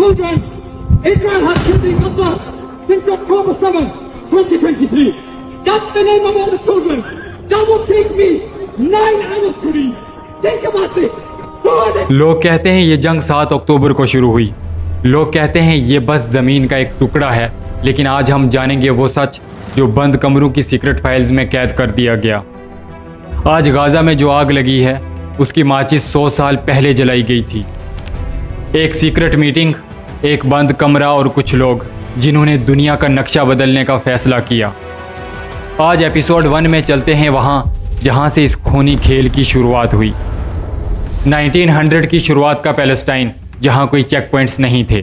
children. Israel has killed in Gaza since October 7, 2023. That's the name of all the children. That will take me 9 hours to read. Think about this. Who are they? लोग कहते हैं ये जंग 7 अक्टूबर को शुरू हुई। लोग कहते हैं ये बस ज़मीन का एक टुकड़ा है, लेकिन आज हम जानेंगे वो सच जो बंद कमरों की सीक्रेट फाइल्स में कैद कर दिया गया। आज गाज़ा में जो आग लगी है उसकी माचिस 100 साल पहले जलाई गई थी। एक सीक्रेट मीटिंग, एक बंद कमरा और कुछ लोग जिन्होंने दुनिया का नक्शा बदलने का फैसला किया। आज एपिसोड 1 में चलते हैं वहाँ जहाँ से इस खूनी खेल की शुरुआत हुई। 1900 की शुरुआत का पैलेस्टाइन, जहाँ कोई चेक पॉइंट्स नहीं थे,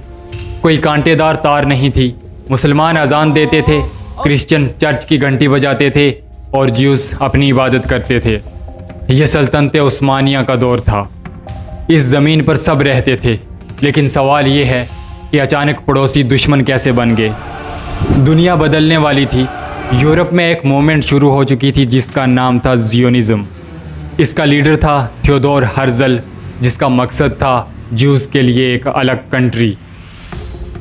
कोई कांटेदार तार नहीं थी। मुसलमान अजान देते थे, क्रिश्चियन चर्च की घंटी बजाते थे और ज्यूस अपनी इबादत करते थे। यह सल्तनत उस्मानिया का दौर था। इस ज़मीन पर सब रहते थे, लेकिन सवाल ये है कि अचानक पड़ोसी दुश्मन कैसे बन गए। दुनिया बदलने वाली थी। यूरोप में एक मूवमेंट शुरू हो चुकी थी जिसका नाम था ज़ियोनिज़्म। इसका लीडर था थियोडोर हर्ज़ल, जिसका मकसद था ज्यूज़ के लिए एक अलग कंट्री।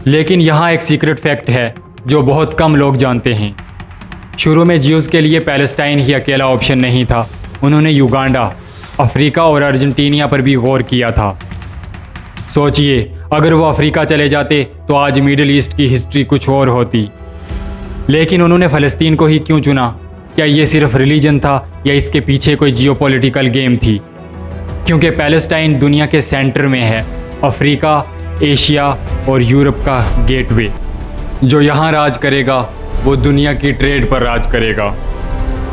लेकिन यहाँ एक सीक्रेट फैक्ट है जो बहुत कम लोग जानते हैं। शुरू में ज्यूज़ के लिए पैलेस्टाइन ही अकेला ऑप्शन नहीं था। उन्होंने युगांडा, अफ्रीका और अर्जेंटीना पर भी गौर किया था। सोचिए, अगर वो अफ्रीका चले जाते तो आज मिडिल ईस्ट की हिस्ट्री कुछ और होती। लेकिन उन्होंने फ़लस्तीन को ही क्यों चुना? क्या ये सिर्फ रिलीजन था या इसके पीछे कोई जियोपॉलिटिकल गेम थी? क्योंकि पैलेस्टाइन दुनिया के सेंटर में है, अफ्रीका, एशिया और यूरोप का गेटवे। जो यहाँ राज करेगा वो दुनिया की ट्रेड पर राज करेगा।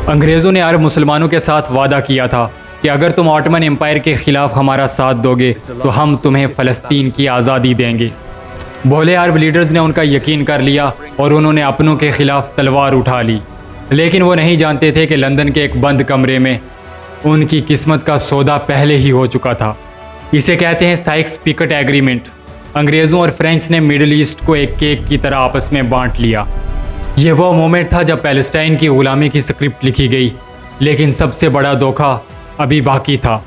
अंग्रेज़ों ने अरब मुसलमानों के साथ वादा किया था कि अगर तुम ऑटोमन एम्पायर के ख़िलाफ़ हमारा साथ दोगे तो हम तुम्हें फ़लस्तीन की आज़ादी देंगे। भोले अरब लीडर्स ने उनका यकीन कर लिया और उन्होंने अपनों के ख़िलाफ़ तलवार उठा ली। लेकिन वो नहीं जानते थे कि लंदन के एक बंद कमरे में उनकी किस्मत का सौदा पहले ही हो चुका था। इसे कहते हैं साइक्स-पिकट एग्रीमेंट। अंग्रेज़ों और फ्रेंच ने मिडिल ईस्ट को एक केक की तरह आपस में बांट लिया। ये वो मोमेंट था जब पैलेस्टाइन की ग़ुलामी की स्क्रिप्ट लिखी गई। लेकिन सबसे बड़ा धोखा अभी बाकी था।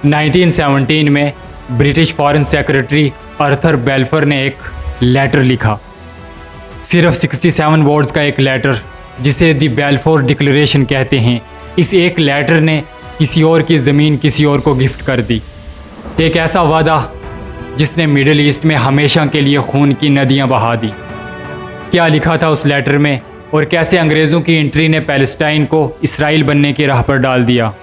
1917 में British foreign secretary Arthur Balfour ने एक लेटर लिखा, सिर्फ 67 वर्ड्स का एक लेटर, जिसे दी बेल्फोर डिक्लेरेशन कहते हैं। इस एक लेटर ने किसी और की ज़मीन किसी और को गिफ्ट कर दी। एक ऐसा वादा जिसने मिडिल ईस्ट में हमेशा के लिए खून की नदियां बहा दी। क्या लिखा था उस लेटर में और कैसे अंग्रेज़ों की एंट्री ने पैलेस्टाइन को इसराइल बनने की राह पर डाल दिया?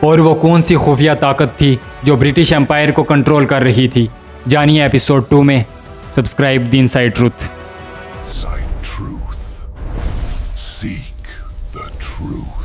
और वो कौन सी खुफिया ताकत थी जो ब्रिटिश एम्पायर को कंट्रोल कर रही थी? जानिए एपिसोड 2 में। Subscribe the inside truth. Inside Truth. Seek the truth.